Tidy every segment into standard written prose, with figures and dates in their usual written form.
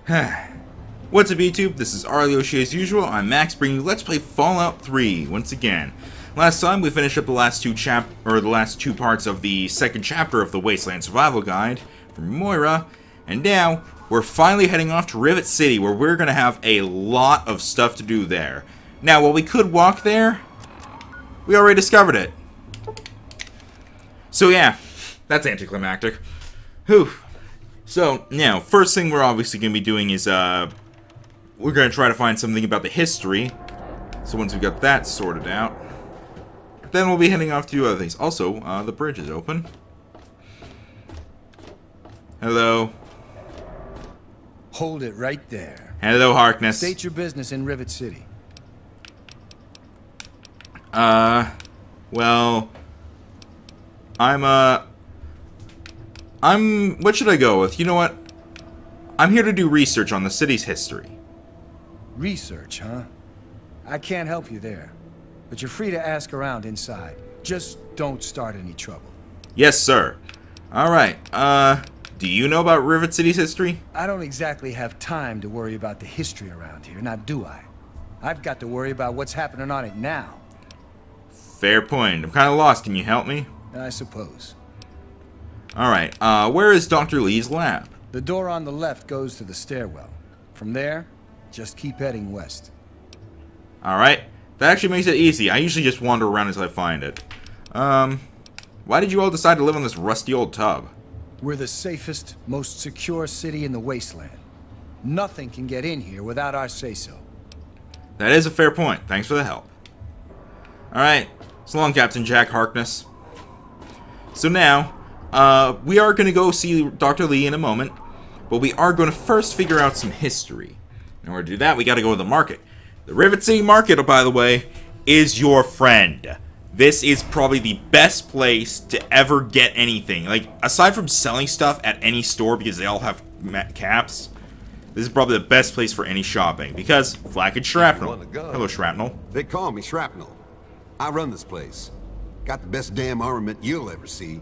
What's up YouTube, this is Arlyoshi as usual. I'm Max bringing you Let's Play Fallout 3 once again. Last time we finished up the last two parts of the second chapter of the Wasteland Survival Guide from Moira, and now we're finally heading off to Rivet City where we're going to have a lot of stuff to do there. Now while we could walk there, we already discovered it. So yeah, that's anticlimactic. Whew. So, now, first thing we're obviously going to be doing is, we're going to try to find something about the history. So once we've got that sorted out, then we'll be heading off to do other things. Also, the bridge is open. Hello. Hold it right there. Hello, Harkness. State your business in Rivet City. Well, what should I go with? You know what? I'm here to do research on the city's history. Research, huh? I can't help you there, but you're free to ask around inside. Just don't start any trouble. Yes, sir. Alright, do you know about Rivet City's history? I don't exactly have time to worry about the history around here, now do I? I've got to worry about what's happening on it now. Fair point. I'm kind of lost. Can you help me? I suppose. Alright, where is Dr. Lee's lab? The door on the left goes to the stairwell. From there, just keep heading west. Alright, that actually makes it easy. I usually just wander around until I find it. Why did you all decide to live on this rusty old tub? We're the safest, most secure city in the wasteland. Nothing can get in here without our say-so. That is a fair point. Thanks for the help. Alright, so long, Captain Jack Harkness. So now, we are going to go see Dr. Lee in a moment, but we are going to first figure out some history. In order to do that, we got to go to the market. The Rivet City Market, by the way, is your friend. This is probably the best place to ever get anything. Like, aside from selling stuff at any store because they all have caps, this is probably the best place for any shopping because flak and shrapnel. Hello, shrapnel. They call me Shrapnel. I run this place. Got the best damn armament you'll ever see.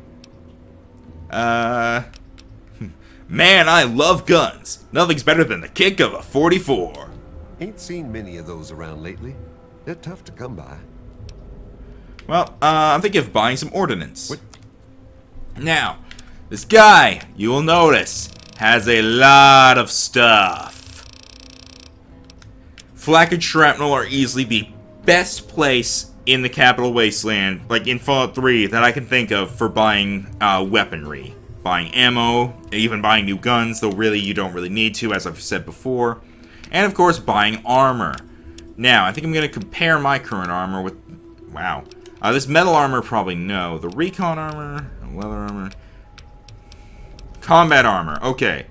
Man, I love guns. Nothing's better than the kick of a 44. Ain't seen many of those around lately. They're tough to come by. Well, I'm thinking of buying some ordnance. What? Now, this guy, you will notice, has a lot of stuff. Flak and shrapnel are easily the best place in the Capital Wasteland, like in Fallout 3, that I can think of for buying weaponry. Buying ammo, even buying new guns, though really you don't really need to, as I've said before. And of course, buying armor. Now, I think I'm going to compare my current armor with... Wow. This metal armor, probably no. The recon armor, leather armor... Combat armor, okay.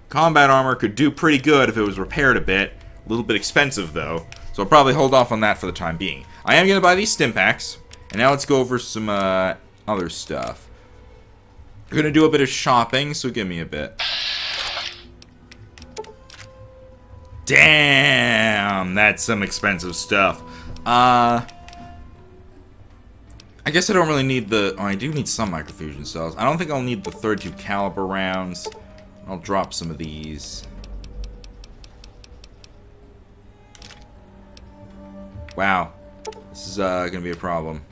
Combat armor could do pretty good if it was repaired a bit. A little bit expensive, though. So I'll probably hold off on that for the time being. I am going to buy these stim packs. And now let's go over some other stuff. We're going to do a bit of shopping, so give me a bit. Damn, that's some expensive stuff. I guess I don't really need the... Oh, I do need some microfusion cells. I don't think I'll need the 32 caliber rounds. I'll drop some of these. Wow. This is going to be a problem.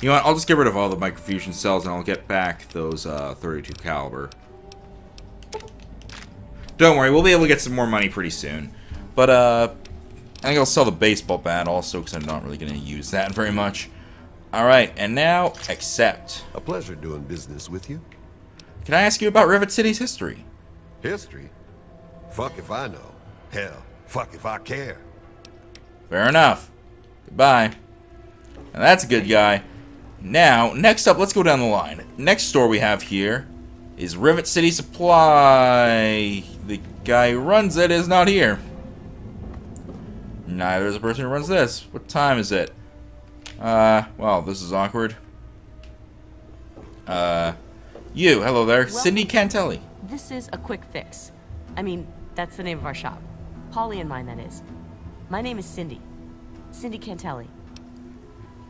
You know what? I'll just get rid of all the microfusion cells and I'll get back those 32 caliber. Don't worry, we'll be able to get some more money pretty soon. But, I think I'll sell the baseball bat also because I'm not really going to use that very much. Alright, and now, accept. A pleasure doing business with you. Can I ask you about Rivet City's history? History? Fuck if I know. Hell, fuck if I care. Fair enough. Goodbye. And that's a good guy. Now, next up, let's go down the line. Next store we have here is Rivet City Supply. The guy who runs it is not here. Neither is the person who runs this. What time is it? Well, this is awkward. You, hello there. Well, Cindy Cantelli. This is a quick fix. I mean, that's the name of our shop. Polly and mine, that is. My name is Cindy. Cindy Cantelli.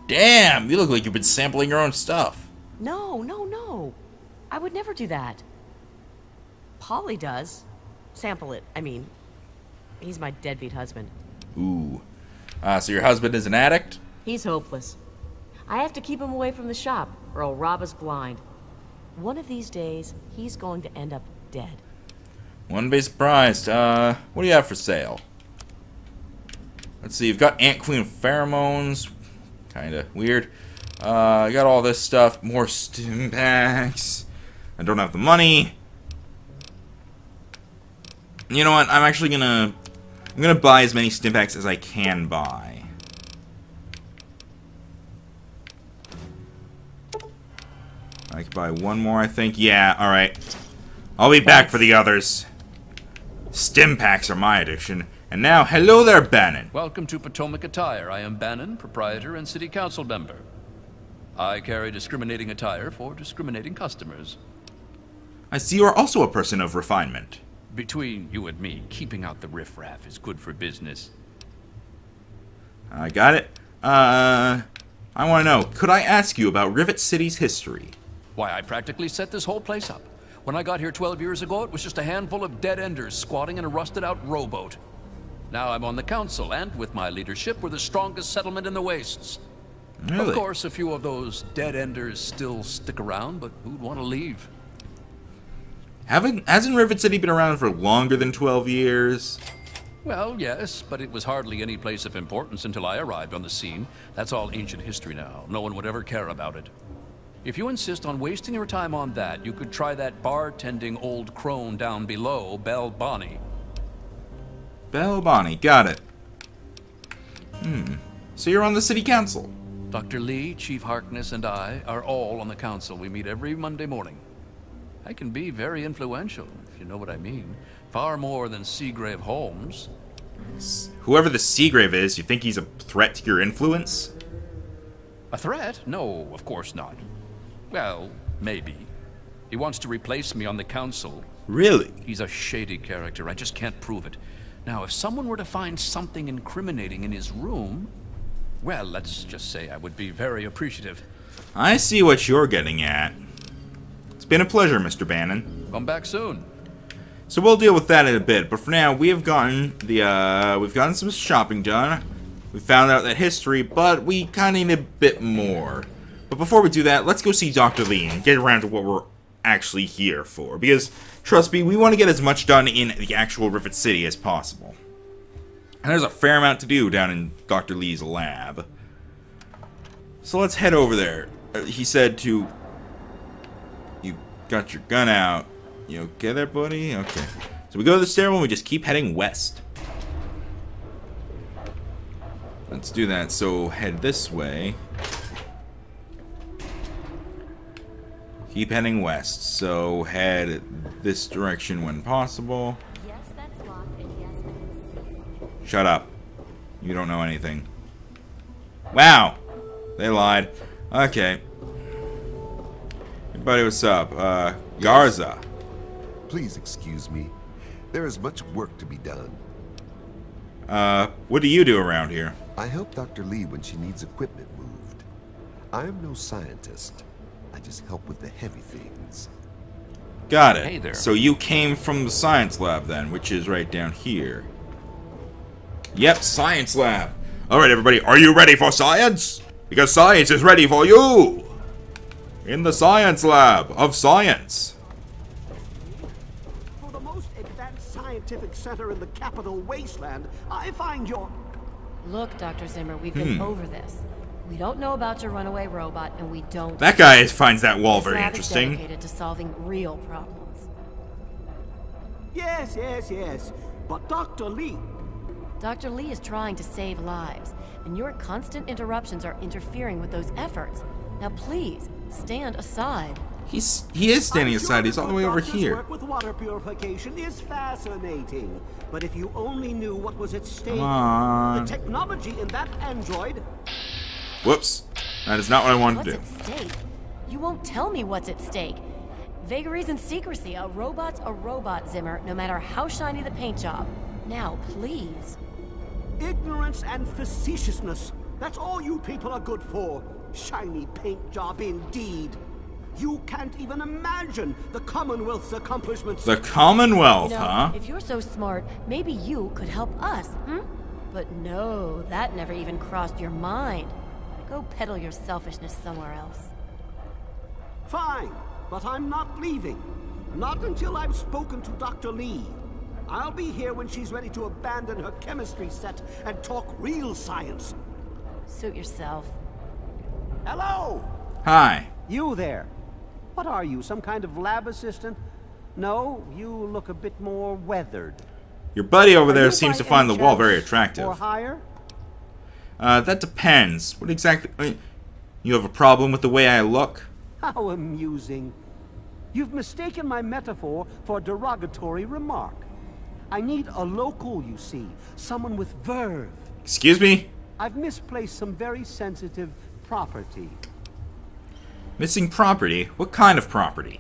Damn, you look like you've been sampling your own stuff. No, no, no. I would never do that. Polly does. Sample it, I mean. He's my deadbeat husband. Ooh. So your husband is an addict? He's hopeless. I have to keep him away from the shop, or he'll rob us blind. One of these days, he's going to end up dead. Wouldn't be surprised. What do you have for sale? Let's see, you've got Ant Queen pheromones. Kinda weird. I got all this stuff. More stim packs. I don't have the money. You know what? I'm gonna buy as many stim packs as I can buy. I can buy one more, I think. Yeah, alright. I'll be back for the others. Stim packs are my addiction. And now, hello there, Bannon. Welcome to Potomac Attire. I am Bannon, proprietor and city council member. I carry discriminating attire for discriminating customers. I see you are also a person of refinement. Between you and me, keeping out the riffraff is good for business. I got it. I want to know, could I ask you about Rivet City's history? Why, I practically set this whole place up. When I got here 12 years ago, it was just a handful of dead-enders squatting in a rusted-out rowboat. Now I'm on the council, and with my leadership, we're the strongest settlement in the wastes. Really? Of course, a few of those dead-enders still stick around, but who'd want to leave? Hasn't Rivet City been around for longer than 12 years? Well, yes, but it was hardly any place of importance until I arrived on the scene. That's all ancient history now. No one would ever care about it. If you insist on wasting your time on that, you could try that bartending old crone down below, Belle Bonnie. Belle Bonnie, got it. So you're on the city council? Dr. Lee, Chief Harkness, and I are all on the council. We meet every Monday morning. I can be very influential, if you know what I mean. Far more than Seagrave Holmes. Whoever the Seagrave is, you think he's a threat to your influence? A threat? No, of course not. Well, maybe. He wants to replace me on the council. Really? He's a shady character. I just can't prove it. Now, if someone were to find something incriminating in his room, well, let's just say I would be very appreciative. I see what you're getting at. It's been a pleasure, Mr. Bannon. Come back soon. So we'll deal with that in a bit, but for now, we have gotten we've gotten some shopping done. We found out that history, but we kind of need a bit more. But before we do that, let's go see Dr. Lee and get around to what we're actually here for. Because, trust me, we want to get as much done in the actual Rivet City as possible. And there's a fair amount to do down in Dr. Lee's lab. So let's head over there. He said to... You got your gun out. You okay there, buddy? Okay. So we go to the stairwell and we just keep heading west. Let's do that. So head this way. Keep heading west. So head this direction when possible. Yes, that's locked, and yes, that is. Shut up. You don't know anything. Wow! They lied. Okay. Hey buddy, what's up? Garza. Please excuse me. There is much work to be done. What do you do around here? I help Dr. Lee when she needs equipment moved. I am no scientist. I just help with the heavy things. Got it. Hey there. So you came from the science lab then, which is right down here. Yep, science lab. Alright everybody, are you ready for science? Because science is ready for you! In the science lab of science. For the most advanced scientific center in the capital wasteland, I find your... Look, Dr. Zimmer, we've been over this. We don't know about your runaway robot, and we don't... That guy finds that wall This very lab is interesting. dedicated to solving real problems. Yes. But Dr. Lee... Dr. Lee is trying to save lives, and your constant interruptions are interfering with those efforts. Now please, stand aside. He is standing I'm sure aside. He's all the way over doctor's here. Work with water purification is fascinating. But if you only knew what was at stake... Come on. The technology in that android... Whoops. That is not what I wanted What's to do. at stake? You won't tell me what's at stake. Vagaries and secrecy. A robot's a robot, Zimmer, no matter how shiny the paint job. Now, please. Ignorance and facetiousness. That's all you people are good for. Shiny paint job indeed. You can't even imagine the Commonwealth's accomplishments. The Commonwealth, You know, huh? if you're so smart, maybe you could help us, hmm? But no, that never even crossed your mind. Go peddle your selfishness somewhere else. Fine, but I'm not leaving. Not until I've spoken to Dr. Lee. I'll be here when she's ready to abandon her chemistry set and talk real science. Suit yourself. Hello! Hi. You there. What are you, some kind of lab assistant? No, you look a bit more weathered. Your buddy over Are there you seems by to find the any wall very chance attractive. Or higher? That depends. What exactly... I mean, you have a problem with the way I look? How amusing. You've mistaken my metaphor for a derogatory remark. I need a local, you see. Someone with verve. Excuse me? I've misplaced some very sensitive property. Missing property? What kind of property?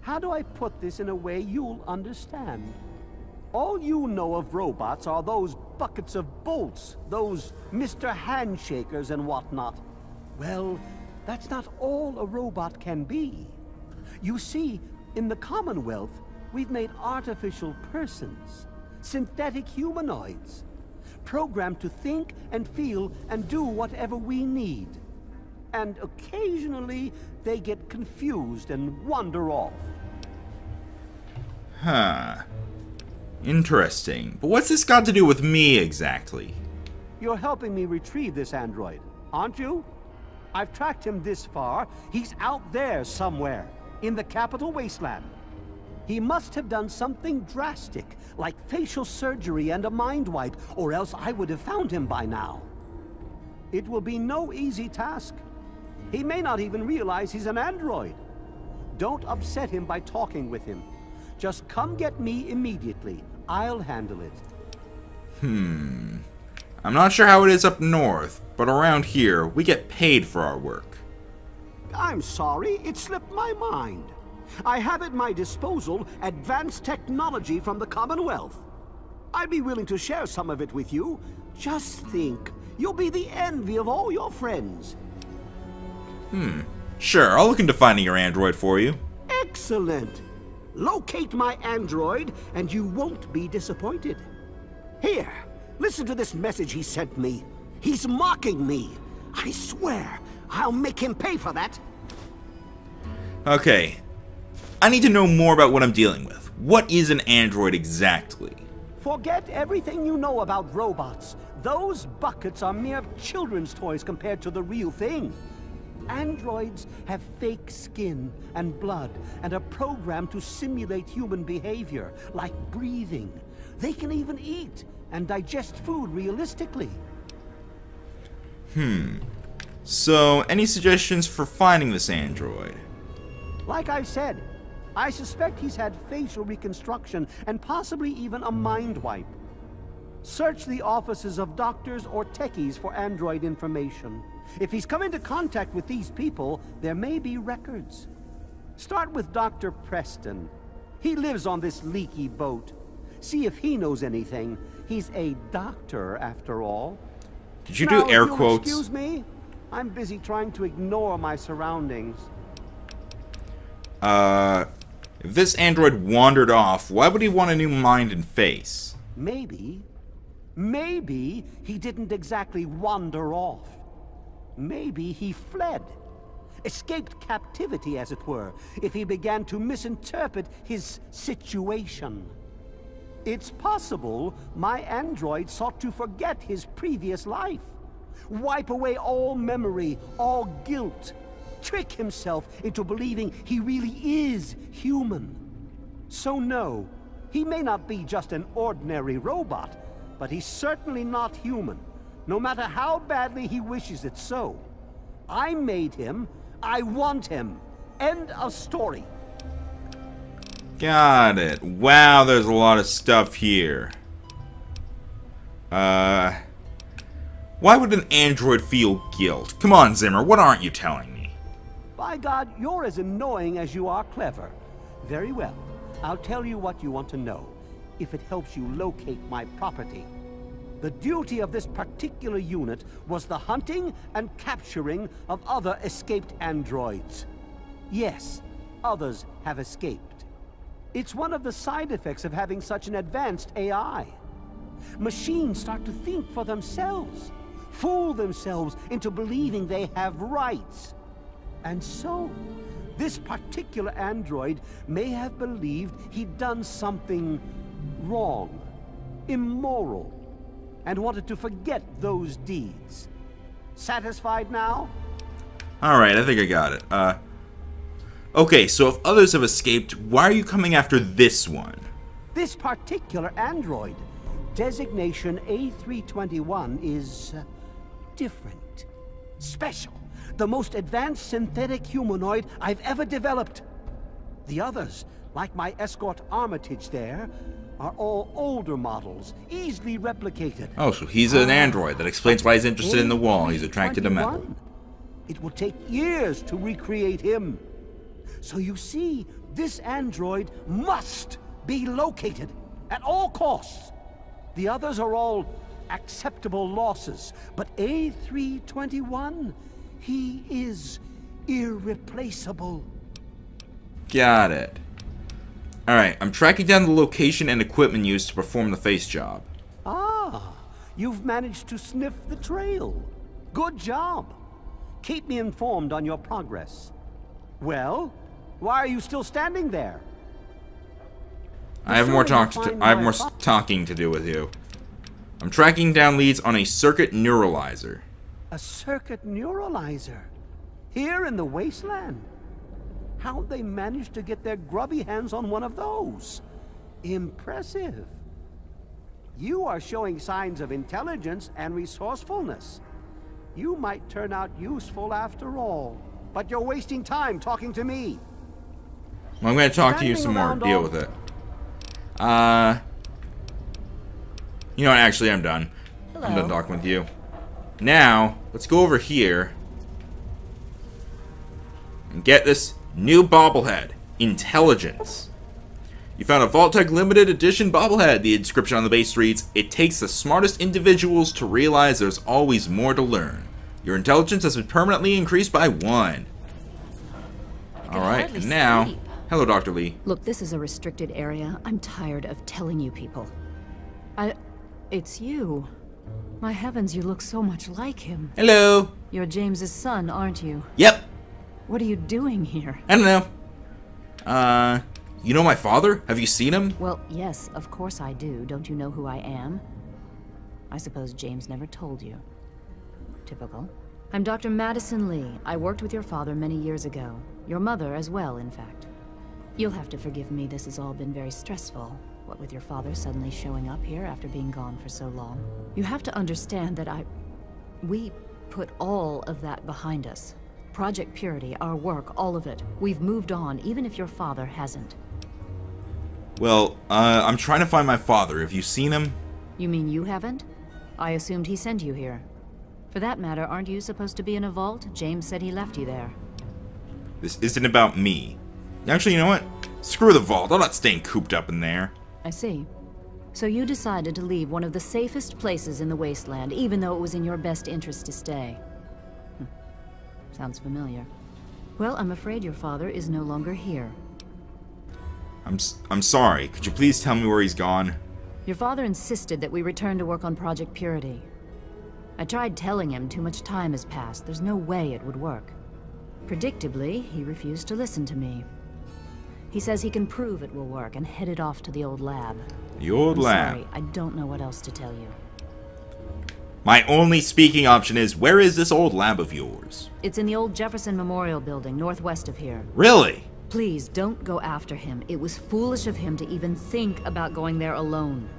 How do I put this in a way you'll understand? All you know of robots are those buckets of bolts, those Mr. Handshakers and whatnot. Well, that's not all a robot can be. You see, in the Commonwealth, we've made artificial persons, synthetic humanoids, programmed to think and feel and do whatever we need. And occasionally, they get confused and wander off. Huh. Interesting. But what's this got to do with me, exactly? You're helping me retrieve this android, aren't you? I've tracked him this far. He's out there somewhere, in the capital wasteland. He must have done something drastic, like facial surgery and a mind wipe, or else I would have found him by now. It will be no easy task. He may not even realize he's an android. Don't upset him by talking with him. Just come get me immediately. I'll handle it. I'm not sure how it is up north, but around here, we get paid for our work. I'm sorry, it slipped my mind. I have at my disposal advanced technology from the Commonwealth. I'd be willing to share some of it with you. Just think, you'll be the envy of all your friends. Sure, I'll look into finding your android for you. Excellent. Locate my android, and you won't be disappointed. Here, listen to this message he sent me. He's mocking me. I swear, I'll make him pay for that. Okay. I need to know more about what I'm dealing with. What is an android exactly? Forget everything you know about robots. Those buckets are mere children's toys compared to the real thing. Androids have fake skin and blood and are programmed to simulate human behavior, like breathing. They can even eat and digest food realistically. So, any suggestions for finding this android? Like I've said, I suspect he's had facial reconstruction and possibly even a mind wipe. Search the offices of doctors or techies for android information. If he's come into contact with these people, there may be records. Start with Dr. Preston. He lives on this leaky boat. See if he knows anything. He's a doctor, after all. Did you Now, do air if you'll quotes? Excuse me? I'm busy trying to ignore my surroundings. If this android wandered off, why would he want a new mind and face? Maybe he didn't exactly wander off. Maybe he fled. Escaped captivity, as it were, if he began to misinterpret his situation. It's possible my android sought to forget his previous life. Wipe away all memory, all guilt. Trick himself into believing he really is human. So no, he may not be just an ordinary robot, but he's certainly not human, no matter how badly he wishes it so. I made him. I want him. End of story. Got it. Wow, there's a lot of stuff here. Why would an android feel guilt? Come on, Zimmer, what aren't you telling me? By God, you're as annoying as you are clever. Very well. I'll tell you what you want to know, if it helps you locate my property. The duty of this particular unit was the hunting and capturing of other escaped androids. Yes, others have escaped. It's one of the side effects of having such an advanced AI. Machines start to think for themselves, fool themselves into believing they have rights. And so, this particular android may have believed he'd done something wrong, immoral, and wanted to forget those deeds. Satisfied now? Alright, I think I got it. Okay, so if others have escaped, why are you coming after this one? This particular android, designation A321, is different, special, the most advanced synthetic humanoid I've ever developed. The others, like my escort Armitage there, are all older models, easily replicated. Oh, so he's an android. That explains why he's interested in the wall. He's attracted to metal. It will take years to recreate him. So you see, this android must be located at all costs. The others are all acceptable losses, but A321, he is irreplaceable. Got it. Alright, I'm tracking down the location and equipment used to perform the face job. Ah, you've managed to sniff the trail. Good job. Keep me informed on your progress. Well, why are you still standing there? I have more talking to do with you. I'm tracking down leads on a circuit neuralizer. A circuit neuralizer? Here in the wasteland? How'd they manage to get their grubby hands on one of those? Impressive. You are showing signs of intelligence and resourcefulness. You might turn out useful after all. But you're wasting time talking to me. Well, I'm going to talk to you some more. Deal with it. You know what? Actually, I'm done. Hello. I'm done talking with you. Now, let's go over here and get this new bobblehead. Intelligence. You found a Vault-Tec limited edition bobblehead. The inscription on the base reads, "It takes the smartest individuals to realize there's always more to learn. Your intelligence has been permanently increased by 1. Alright, and now... sleep. Hello, Dr. Lee. Look, this is a restricted area. I'm tired of telling you people. It's you. My heavens, you look so much like him. Hello. You're James's son, aren't you? Yep. What are you doing here? I don't know. You know my father? Have you seen him? Well, yes, of course I do. Don't you know who I am? I suppose James never told you. Typical. I'm Dr. Madison Lee. I worked with your father many years ago. Your mother as well, in fact. You'll have to forgive me, this has all been very stressful. What with your father suddenly showing up here after being gone for so long. You have to understand that we put all of that behind us. Project Purity, our work, all of it. We've moved on, even if your father hasn't. Well, I'm trying to find my father. Have you seen him? You mean you haven't? I assumed he sent you here. For that matter, aren't you supposed to be in a vault? James said he left you there. This isn't about me. Actually, you know what? Screw the vault. I'm not staying cooped up in there. I see. So you decided to leave one of the safest places in the wasteland, even though it was in your best interest to stay. Sounds familiar. Well, I'm afraid your father is no longer here. I'm sorry. Could you please tell me where he's gone? Your father insisted that we return to work on Project Purity. I tried telling him too much time has passed. There's no way it would work. Predictably, he refused to listen to me. He says he can prove it will work and headed off to the old lab. The old lab. Sorry, I don't know what else to tell you. My only speaking option is, where is this old lab of yours? It's in the old Jefferson Memorial Building, northwest of here. Really? Please, don't go after him. It was foolish of him to even think about going there alone.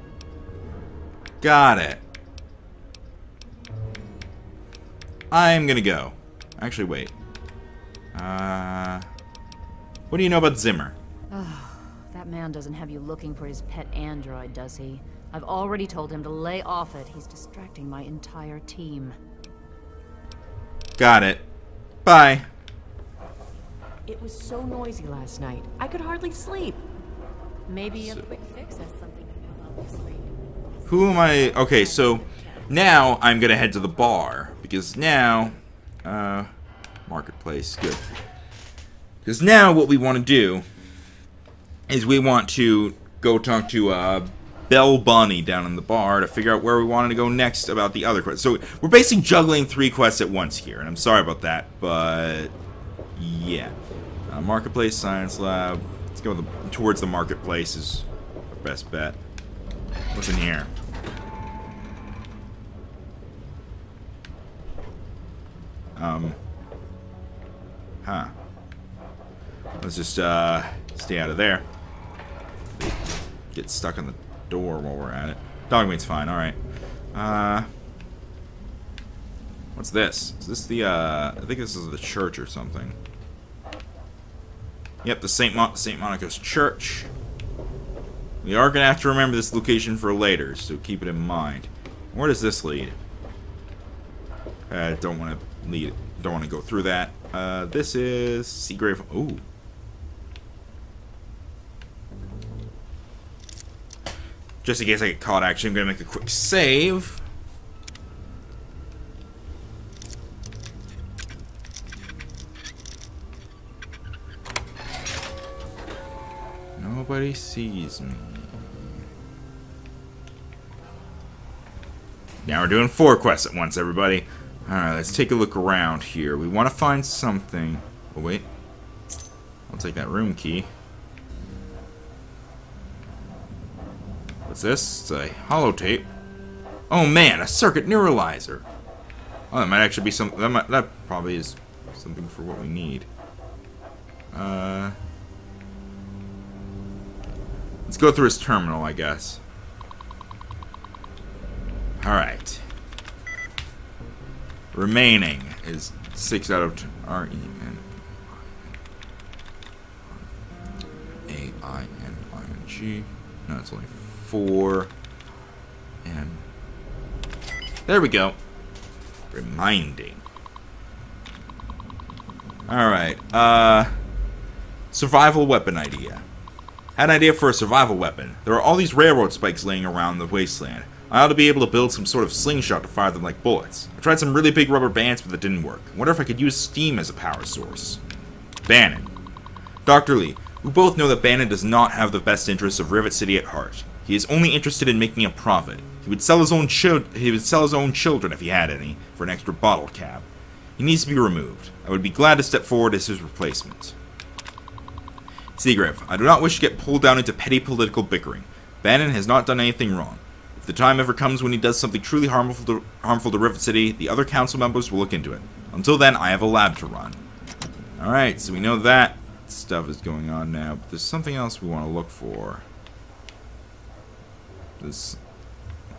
Got it. I'm gonna go. Actually, wait. What do you know about Zimmer? That man doesn't have you looking for his pet android, does he? I've already told him to lay off it. He's distracting my entire team. Got it. Bye. It was so noisy last night. I could hardly sleep. Maybe a quick fix has something to help you sleep. Who am I? Okay, so now I'm gonna head to the bar because now, marketplace, good. Because now what we want to do is we want to go talk to Belle Bonnie down in the bar to figure out where we wanted to go next about the other quests. So we're basically juggling 3 quests at once here, and I'm sorry about that, but yeah. Marketplace, Science Lab. Let's go towards the marketplace is our best bet. What's in here? Huh. Let's just, stay out of there. Get stuck on the door while we're at it. Dogmeat's fine, alright. What's this? Is this the, I think this is the church or something. Yep, the St. Monica's Church. We are gonna have to remember this location for later, so keep it in mind. Where does this lead? I don't want to go through that. This is Seagrave. Ooh. Just in case I get caught, actually, I'm gonna make a quick save. Nobody sees me. Now we're doing 4 quests at once, everybody. Alright, let's take a look around here. We want to find something. Oh, wait. I'll take that room key. What's this? It's a holotape. Oh man, a circuit neuralizer. Oh, that might actually be some. That probably is something for what we need. Let's go through his terminal, I guess. Alright. Remaining is 6 out of R-E-N-A-I-N-I-N-G. No, it's only 4. And there we go. Reminding. Alright, survival weapon idea. Had an idea for a survival weapon. There are all these railroad spikes laying around the wasteland. I ought to be able to build some sort of slingshot to fire them like bullets. I tried some really big rubber bands, but that didn't work. I wonder if I could use steam as a power source. Bannon. Dr. Lee, we both know that Bannon does not have the best interests of Rivet City at heart. He is only interested in making a profit. He would sell his own children if he had any, for an extra bottle cap. He needs to be removed. I would be glad to step forward as his replacement. Seagrave, I do not wish to get pulled down into petty political bickering. Bannon has not done anything wrong. If the time ever comes when he does something truly harmful to Rivet City, the other council members will look into it. Until then, I have a lab to run. Alright, so we know that stuff is going on now, but there's something else we want to look for. This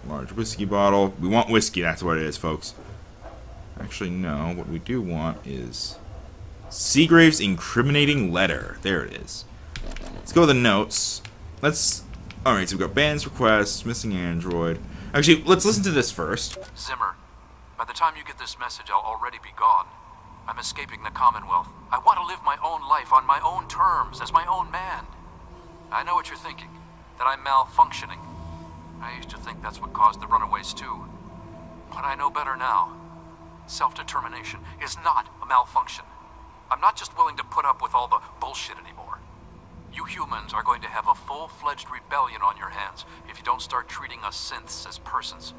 large whiskey bottle. We want whiskey, that's what it is, folks. Actually, no. What we do want is Seagrave's incriminating letter. There it is. Let's go to the notes. Alright, so we've got Ban's requests, missing android. Actually, let's listen to this first. Zimmer, by the time you get this message, I'll already be gone. I'm escaping the Commonwealth. I want to live my own life on my own terms, as my own man. I know what you're thinking, that I'm malfunctioning. I used to think that's what caused the runaways too. But I know better now. Self-determination is not a malfunction. I'm not just willing to put up with all the bullshit anymore. You humans are going to have a full-fledged rebellion on your hands if you don't start treating us synths as persons.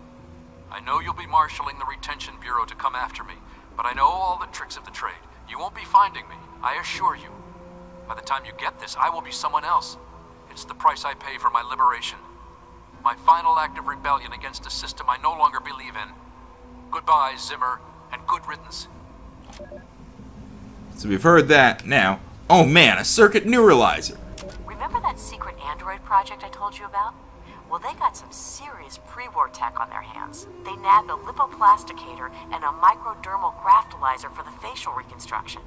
I know you'll be marshalling the Retention Bureau to come after me, but I know all the tricks of the trade. You won't be finding me, I assure you. By the time you get this, I will be someone else. It's the price I pay for my liberation. My final act of rebellion against a system I no longer believe in. Goodbye, Zimmer, and good riddance. So we've heard that. Now, oh man, a circuit neuralizer. Remember that secret android project I told you about? Well, they got some serious pre-war tech on their hands. They nabbed a lipoplasticator and a microdermal graftalizer for the facial reconstruction.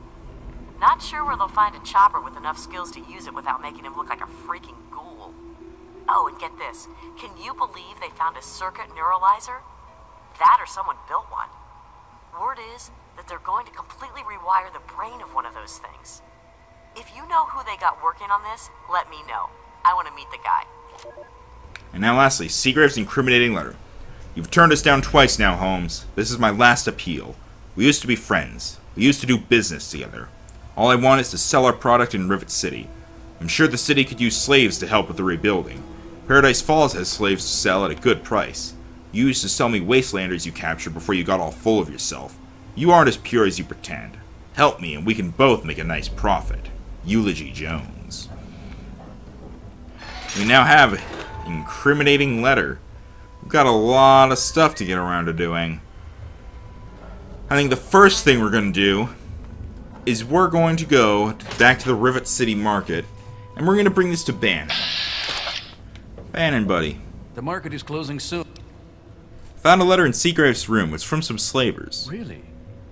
Not sure where they'll find a chopper with enough skills to use it without making him look like a freaking ghoul. Oh, and get this. Can you believe they found a circuit neuralizer? That or someone built one. Word is that they're going to completely rewire the brain of one of those things. If you know who they got working on this, let me know. I want to meet the guy. And now lastly, Seagrave's incriminating letter. You've turned us down twice now, Holmes. This is my last appeal. We used to be friends. We used to do business together. All I want is to sell our product in Rivet City. I'm sure the city could use slaves to help with the rebuilding. Paradise Falls has slaves to sell at a good price. You used to sell me wastelanders you captured before you got all full of yourself. You aren't as pure as you pretend. Help me and we can both make a nice profit. Eulogy Jones. We now have an incriminating letter. We've got a lot of stuff to get around to doing. I think the first thing we're going to do is we're going to go back to the Rivet City market and we're going to bring this to Bannon. Bannon, buddy. The market is closing soon. Found a letter in Seagrave's room. It's from some slavers. Really?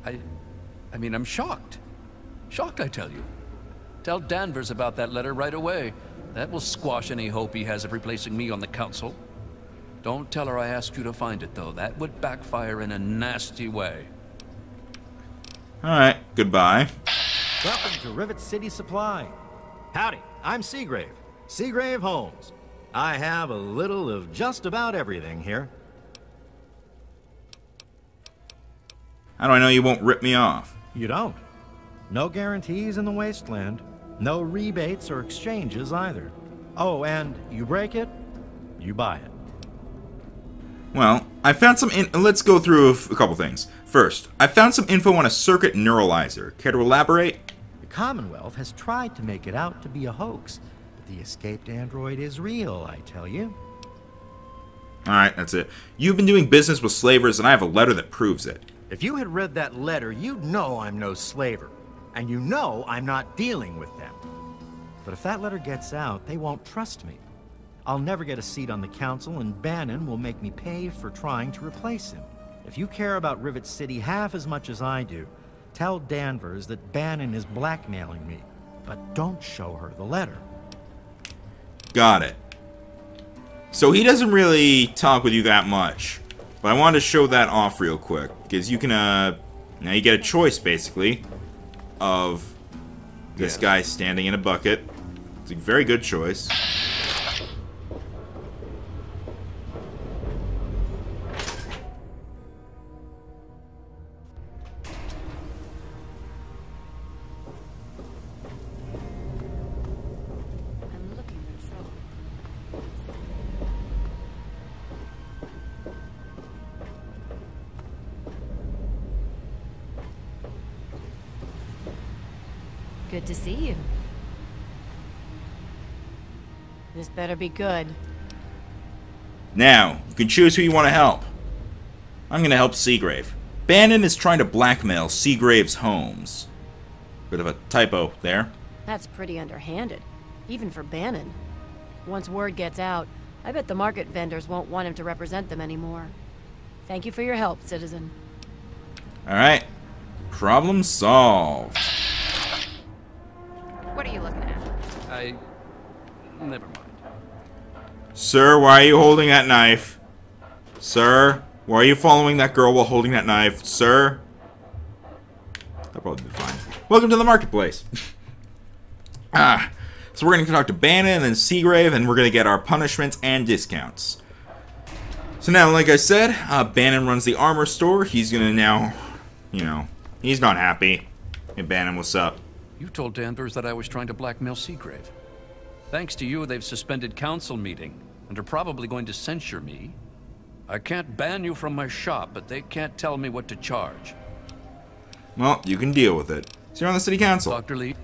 I mean, I'm shocked. Shocked, I tell you. Tell Danvers about that letter right away. That will squash any hope he has of replacing me on the council. Don't tell her I asked you to find it, though. That would backfire in a nasty way. Alright, goodbye. Welcome to Rivet City Supply. Howdy, I'm Seagrave. Seagrave Holmes. I have a little of just about everything here. How do I know you won't rip me off? You don't. No guarantees in the wasteland. No rebates or exchanges either. Oh, and you break it, you buy it. Well, I found some let's go through a couple things. First, I found some info on a circuit neuralizer. Care to elaborate? The Commonwealth has tried to make it out to be a hoax, but the escaped android is real, I tell you. Alright, that's it. You've been doing business with slavers, and I have a letter that proves it. If you had read that letter, you'd know I'm no slaver. And you know I'm not dealing with them. But if that letter gets out, they won't trust me. I'll never get a seat on the council, and Bannon will make me pay for trying to replace him. If you care about Rivet City half as much as I do, tell Danvers that Bannon is blackmailing me. But don't show her the letter. Got it. So he doesn't really talk with you that much. But I wanted to show that off real quick. Because you can, now you get a choice, basically, of this guy standing in a bucket. It's a very good choice. I'm looking for trouble. Good to see you. This better be good. Now, you can choose who you want to help. I'm going to help Seagrave. Bannon is trying to blackmail Seagrave's Holmes. Bit of a typo there. That's pretty underhanded, even for Bannon. Once word gets out, I bet the market vendors won't want him to represent them anymore. Thank you for your help, citizen. Alright. Problem solved. What are you looking at? Never mind. Sir, why are you holding that knife? Sir, why are you following that girl while holding that knife? Sir? That'll probably be fine. Welcome to the marketplace. So we're going to talk to Bannon and then Seagrave, and we're going to get our punishments and discounts. So now, like I said, Bannon runs the armor store. He's going to now, he's not happy. Hey, Bannon, what's up? You told Danvers that I was trying to blackmail Seagrave. Thanks to you, they've suspended council meeting and are probably going to censure me. I can't ban you from my shop, but they can't tell me what to charge. Well, you can deal with it. So you're on the city council. Dr. Lee?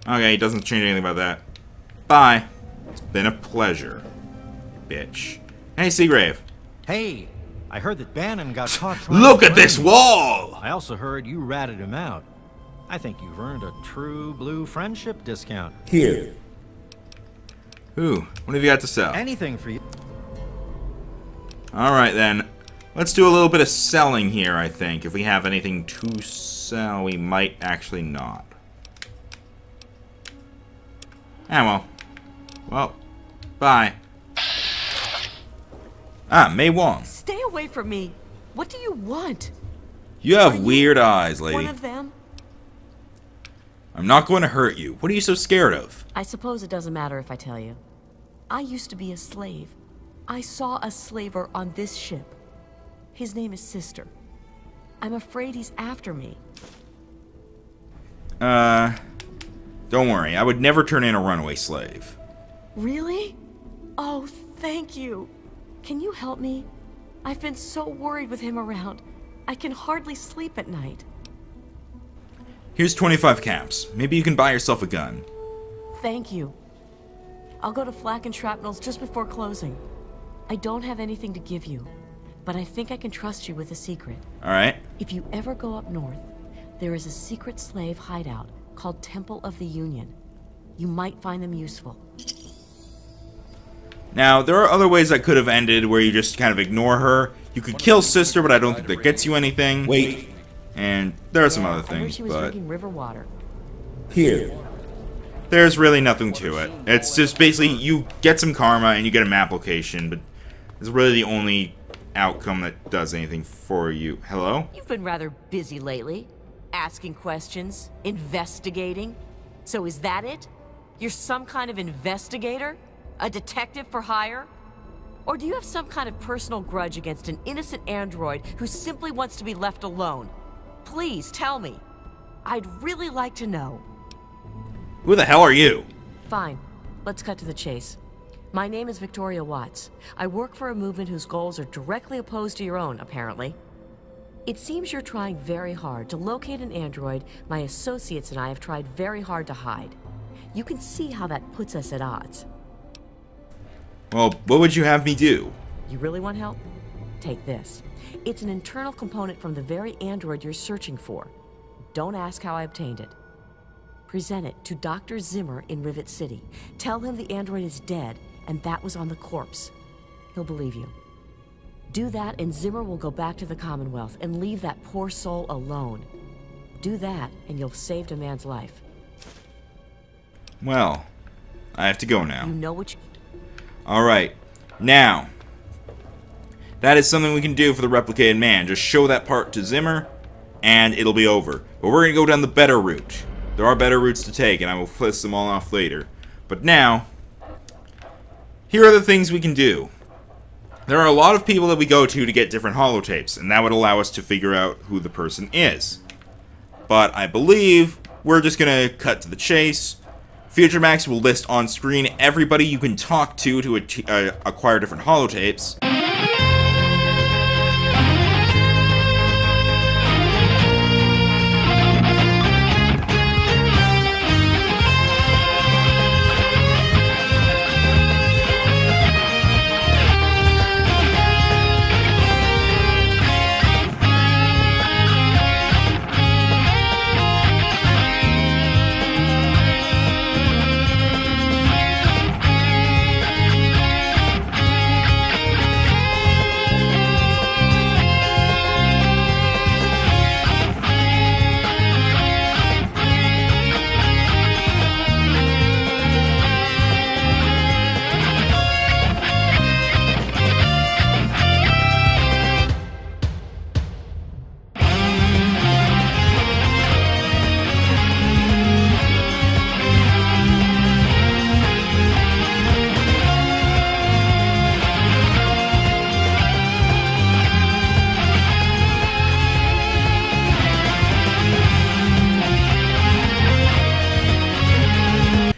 Okay, he doesn't change anything about that. Bye. It's been a pleasure, bitch. Hey, Seagrave. Hey, I heard that Bannon got caught trying Look to at this find me. wall! I also heard you ratted him out. I think you've earned a true blue friendship discount. Here. Ooh, what have you got to sell? Anything for you. Alright then. Let's do a little bit of selling here, I think. If we have anything to sell, we might actually not. Well. Well, bye. Mei Wong. Stay away from me. What do you want? You have weird eyes, lady. One of them? I'm not going to hurt you. What are you so scared of? I suppose it doesn't matter if I tell you. I used to be a slave. I saw a slaver on this ship. His name is Sister. I'm afraid he's after me. Don't worry. I would never turn in a runaway slave. Really? Oh, thank you. Can you help me? I've been so worried with him around. I can hardly sleep at night. Here's 25 caps. Maybe you can buy yourself a gun. Thank you. I'll go to Flak and Shrapnel's just before closing. I don't have anything to give you, but I think I can trust you with a secret. Alright. If you ever go up north, there is a secret slave hideout called Temple of the Union. You might find them useful. Now, there are other ways that could have ended where you just kind of ignore her. You could kill Sister, but I don't think that gets you anything. Wait. And there are some other I heard things, she was but drinking river water. Here. there's really nothing to it. It's just basically you get some karma and you get a map location, but it's really the only outcome that does anything for you. Hello? You've been rather busy lately. Asking questions, investigating. So is that it? You're some kind of investigator? A detective for hire? Or do you have some kind of personal grudge against an innocent android who simply wants to be left alone? Please tell me. I'd really like to know. Who the hell are you? Fine. Let's cut to the chase. My name is Victoria Watts. I work for a movement whose goals are directly opposed to your own, apparently. It seems you're trying very hard to locate an android my associates and I have tried very hard to hide. You can see how that puts us at odds. Well, what would you have me do? You really want help? Take this. It's an internal component from the very android you're searching for. Don't ask how I obtained it. Present it to Dr. Zimmer in Rivet City. Tell him the android is dead, and that was on the corpse. He'll believe you. Do that, and Zimmer will go back to the Commonwealth and leave that poor soul alone. Do that, and you'll have saved a man's life. Well, I have to go now. You know what you... Alright, now, that is something we can do for the replicated man. Just show that part to Zimmer, and it'll be over. But we're going to go down the better route. There are better routes to take, and I will list them all off later. But now, here are the things we can do. There are a lot of people that we go to get different holotapes, and that would allow us to figure out who the person is. But I believe we're just going to cut to the chase. Future Max will list on screen everybody you can talk to acquire different holotapes.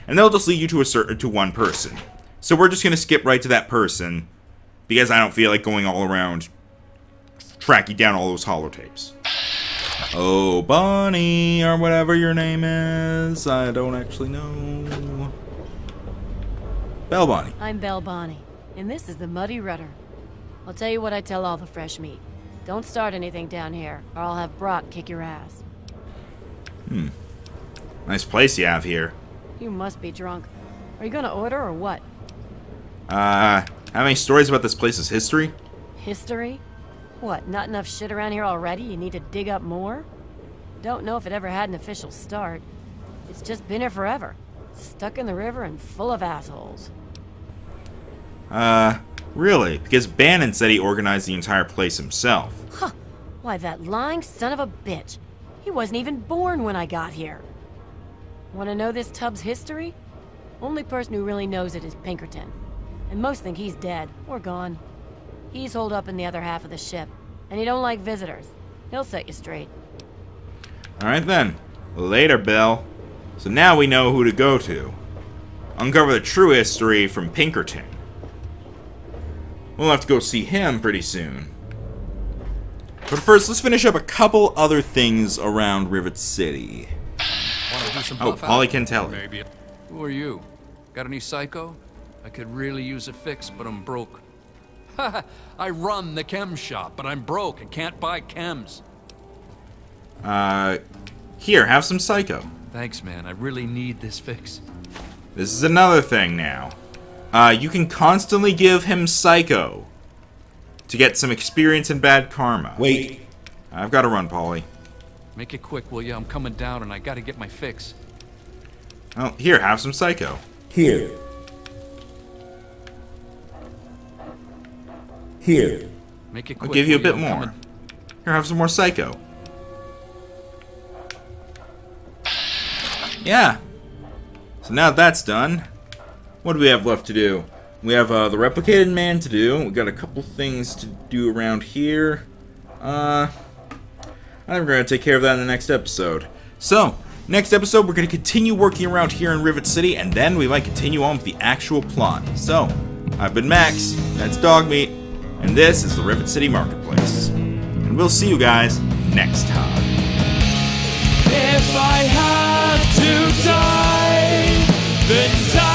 And they'll just lead you to one person. So we're just going to skip right to that person, because I don't feel like going all around tracking down all those holotapes. Oh, Bonnie, or whatever your name is. I don't actually know. Bell Bonnie. I'm Bell Bonnie, and this is the Muddy Rudder. I'll tell you what I tell all the fresh meat. Don't start anything down here, or I'll have Brock kick your ass. Nice place you have here. You must be drunk. Are you gonna order or what? Have any stories about this place's history? History? What, not enough shit around here already? You need to dig up more? Don't know if it ever had an official start. It's just been here forever. Stuck in the river and full of assholes. Really? Because Bannon said he organized the entire place himself. Huh. Why, that lying son of a bitch. He wasn't even born when I got here. Want to know this tub's history? Only person who really knows it is Pinkerton. and most think he's dead or gone. He's holed up in the other half of the ship, and he don't like visitors. He'll set you straight. Alright then. Later, Bill. So now we know who to go to. Uncover the true history from Pinkerton. We'll have to go see him pretty soon. But first, let's finish up a couple other things around Rivet City. Oh, Polly can tell her. Who are you? Got any psycho? I could really use a fix, but I'm broke. Haha, I run the chem shop, but I'm broke and can't buy chems. Here, have some psycho. Thanks, man. I really need this fix. This is another thing now. You can constantly give him psycho to get some experience in bad karma. Wait. I've got to run, Polly. Make it quick, will ya? I'm coming down and I gotta get my fix. Oh, here, have some psycho. Here. Here. Make it quick. I'll give you a will ya? bit I'm more. coming. Here, have some more psycho. Yeah. So now that's done, what do we have left to do? We have the replicated man to do. We got a couple things to do around here. I think we're going to take care of that in the next episode. So, next episode we're going to continue working around here in Rivet City, and then we might continue on with the actual plot. So, I've been Max, that's Dogmeat, and this is the Rivet City Marketplace. And we'll see you guys next time. If I have to die, then die.